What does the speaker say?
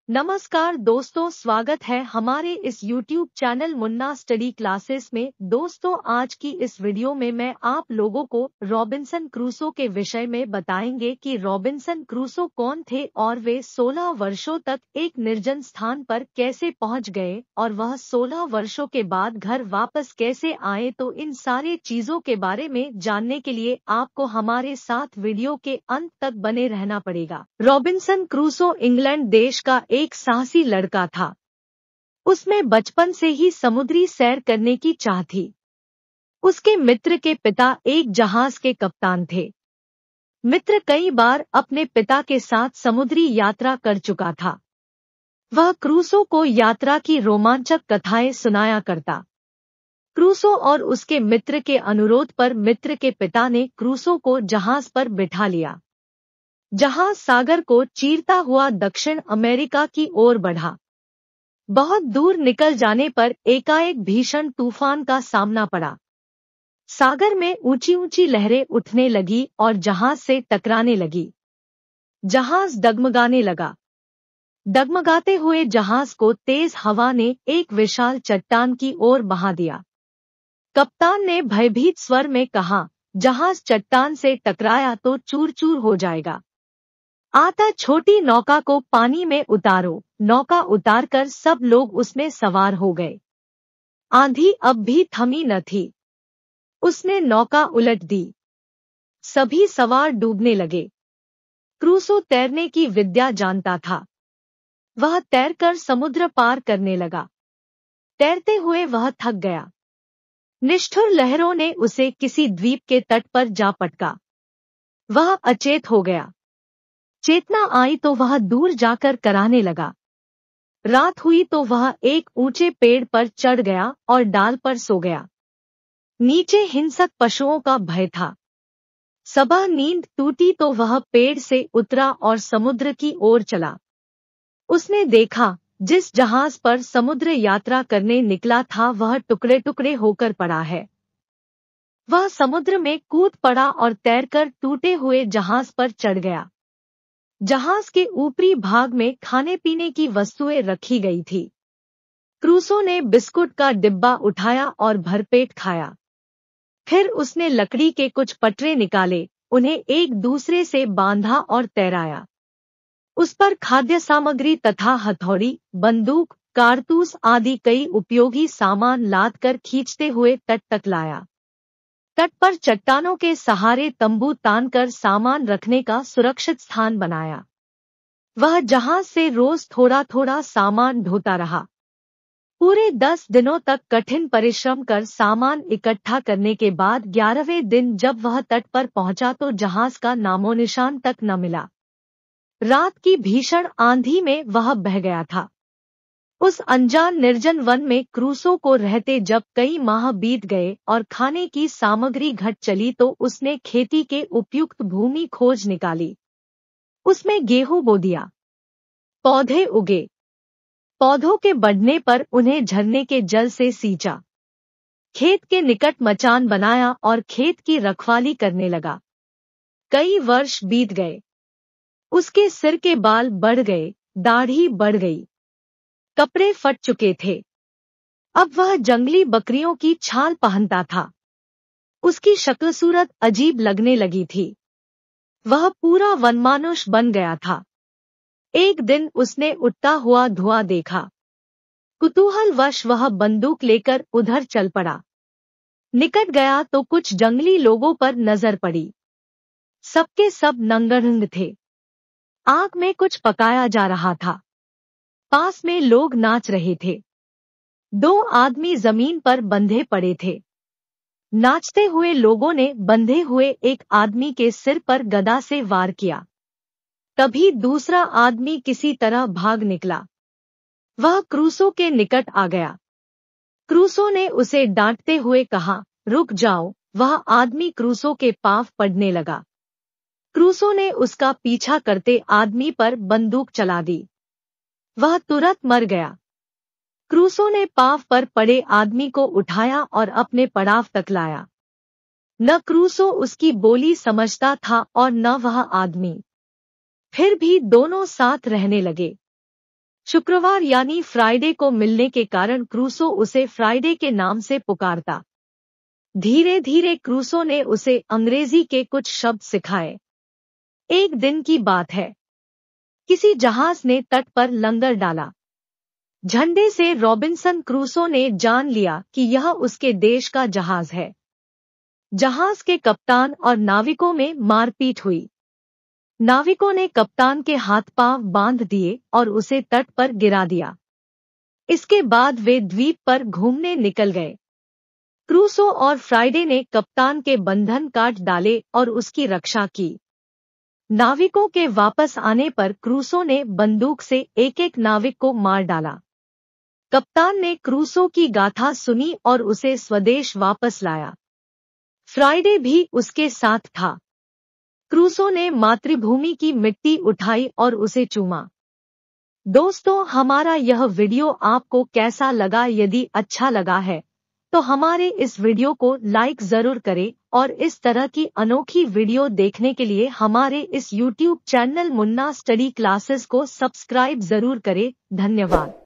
नमस्कार दोस्तों, स्वागत है हमारे इस YouTube channel Munna study classes में। दोस्तों, आज की इस वीडियो में मैं आप लोगों को रॉबिन्सन क्रूसो के विषय में बताएंगे कि रॉबिन्सन क्रूसो कौन थे और वे 16 वर्षों तक एक निर्जन स्थान पर कैसे पहुंच गए और वह 16 वर्षों के बाद घर वापस कैसे आए। तो इन सारे चीजों के बारे में जानने के लिए आपको हमारे साथ वीडियो के अंत तक बने रहना पड़ेगा। रॉबिन्सन क्रूसो इंग्लैंड देश का एक साहसी लड़का था। उसमें बचपन से ही समुद्री सैर करने की चाह थी। उसके मित्र के पिता एक जहाज के कप्तान थे। मित्र कई बार अपने पिता के साथ समुद्री यात्रा कर चुका था। वह क्रूसो को यात्रा की रोमांचक कथाएं सुनाया करता। क्रूसो और उसके मित्र के अनुरोध पर मित्र के पिता ने क्रूसो को जहाज पर बिठा लिया। जहाज सागर को चीरता हुआ दक्षिण अमेरिका की ओर बढ़ा। बहुत दूर निकल जाने पर एकाएक भीषण तूफान का सामना पड़ा। सागर में ऊंची ऊंची लहरें उठने लगी और जहाज से टकराने लगी। जहाज डगमगाने लगा। डगमगाते हुए जहाज को तेज हवा ने एक विशाल चट्टान की ओर बहा दिया। कप्तान ने भयभीत स्वर में कहा, जहाज चट्टान से टकराया तो चूर चूर हो जाएगा। आता छोटी नौका को पानी में उतारो। नौका उतारकर सब लोग उसमें सवार हो गए। आंधी अब भी थमी न थी। उसने नौका उलट दी। सभी सवार डूबने लगे। क्रूसो तैरने की विद्या जानता था। वह तैरकर समुद्र पार करने लगा। तैरते हुए वह थक गया। निष्ठुर लहरों ने उसे किसी द्वीप के तट पर जा पटका। वह अचेत हो गया। चेतना आई तो वह दूर जाकर कराहने लगा। रात हुई तो वह एक ऊंचे पेड़ पर चढ़ गया और डाल पर सो गया। नीचे हिंसक पशुओं का भय था। सुबह नींद टूटी तो वह पेड़ से उतरा और समुद्र की ओर चला। उसने देखा, जिस जहाज पर समुद्र यात्रा करने निकला था वह टुकड़े टुकड़े होकर पड़ा है। वह समुद्र में कूद पड़ा और तैरकर टूटे हुए जहाज पर चढ़ गया। जहाज के ऊपरी भाग में खाने पीने की वस्तुएं रखी गई थी। क्रूसो ने बिस्कुट का डिब्बा उठाया और भरपेट खाया। फिर उसने लकड़ी के कुछ पटरे निकाले, उन्हें एक दूसरे से बांधा और तैराया। उस पर खाद्य सामग्री तथा हथौड़ी, बंदूक, कारतूस आदि कई उपयोगी सामान लाद कर खींचते हुए तट तक लाया। तट पर चट्टानों के सहारे तंबू तानकर सामान रखने का सुरक्षित स्थान बनाया। वह जहाज से रोज थोड़ा थोड़ा सामान ढोता रहा। पूरे 10 दिनों तक कठिन परिश्रम कर सामान इकट्ठा करने के बाद 11वें दिन जब वह तट पर पहुंचा तो जहाज का नामोनिशान तक न मिला। रात की भीषण आंधी में वह बह गया था। उस अनजान निर्जन वन में क्रूसो को रहते जब कई माह बीत गए और खाने की सामग्री घट चली तो उसने खेती के उपयुक्त भूमि खोज निकाली। उसमें गेहूं बो दिया। पौधे उगे। पौधों के बढ़ने पर उन्हें झरने के जल से सींचा। खेत के निकट मचान बनाया और खेत की रखवाली करने लगा। कई वर्ष बीत गए। उसके सिर के बाल बढ़ गए, दाढ़ी बढ़ गई। कपड़े फट चुके थे। अब वह जंगली बकरियों की छाल पहनता था। उसकी शक्ल सूरत अजीब लगने लगी थी। वह पूरा वनमानुष बन गया था। एक दिन उसने उठता हुआ धुआं देखा। कुतूहलवश वह बंदूक लेकर उधर चल पड़ा। निकट गया तो कुछ जंगली लोगों पर नजर पड़ी। सबके सब नंगढ़ंग थे। आग में कुछ पकाया जा रहा था। पास में लोग नाच रहे थे। 2 आदमी जमीन पर बंधे पड़े थे। नाचते हुए लोगों ने बंधे हुए एक आदमी के सिर पर गदा से वार किया। तभी दूसरा आदमी किसी तरह भाग निकला। वह क्रूसो के निकट आ गया। क्रूसो ने उसे डांटते हुए कहा, रुक जाओ। वह आदमी क्रूसो के पांव पड़ने लगा। क्रूसो ने उसका पीछा करते आदमी पर बंदूक चला दी। वह तुरंत मर गया। क्रूसो ने पांव पर पड़े आदमी को उठाया और अपने पड़ाव तक लाया। न क्रूसो उसकी बोली समझता था और न वह आदमी। फिर भी दोनों साथ रहने लगे। शुक्रवार यानी फ्राइडे को मिलने के कारण क्रूसो उसे फ्राइडे के नाम से पुकारता। धीरे धीरे क्रूसो ने उसे अंग्रेजी के कुछ शब्द सिखाए। एक दिन की बात है, किसी जहाज ने तट पर लंगर डाला। झंडे से रॉबिन्सन क्रूसो ने जान लिया कि यह उसके देश का जहाज है। जहाज के कप्तान और नाविकों में मारपीट हुई। नाविकों ने कप्तान के हाथ पांव बांध दिए और उसे तट पर गिरा दिया। इसके बाद वे द्वीप पर घूमने निकल गए। क्रूसो और फ्राइडे ने कप्तान के बंधन काट डाले और उसकी रक्षा की। नाविकों के वापस आने पर क्रूसो ने बंदूक से एक एक नाविक को मार डाला। कप्तान ने क्रूसो की गाथा सुनी और उसे स्वदेश वापस लाया। फ्राइडे भी उसके साथ था। क्रूसो ने मातृभूमि की मिट्टी उठाई और उसे चूमा। दोस्तों, हमारा यह वीडियो आपको कैसा लगा? यदि अच्छा लगा है तो हमारे इस वीडियो को लाइक जरूर करें और इस तरह की अनोखी वीडियो देखने के लिए हमारे इस YouTube channel Munna study classes को सब्सक्राइब जरूर करें। धन्यवाद।